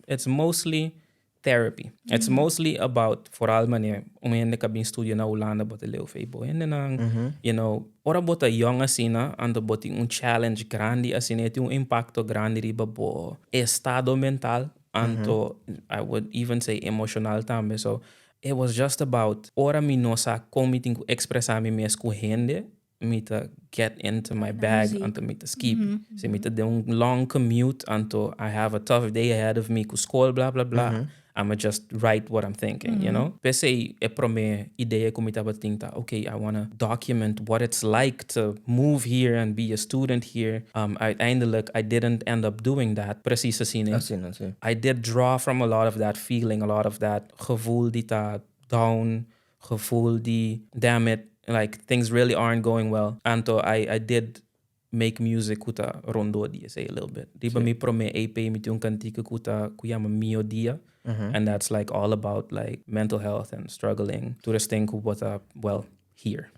it's mostly therapy. It's mostly about, vooral wanneer umende ka bin studio na Holanda bota leo feibo. En dan, ora bota jonga sina, ando boti un challenge grande asine, ti un impacto grande riba bo estado mental, anto, I would even say emotional tambe. So, it was just about, ora mi nosa committing expressar mi mes ku hende, me to get into my bag and to me to skip. So me to do a long commute until I have a tough day ahead of me, ku school, blah, blah, blah. I'ma just write what I'm thinking, you know? Pese e pro me ideia ku me taba tinta, okay, I wanna document what it's like to move here and be a student here. Uiteindelijk, I didn't end up doing that. Precies gezien. I did draw from a lot of that feeling, a lot of that gevoel die ta down, gevoel die, damn it, like things really aren't going well. And so I did make music kuta rondo dia say a little bit. Diba mi pro me EP mi yung kantika kuta kuyama mio dia. And that's like all about like mental health and struggling to this thing kubota, well, here.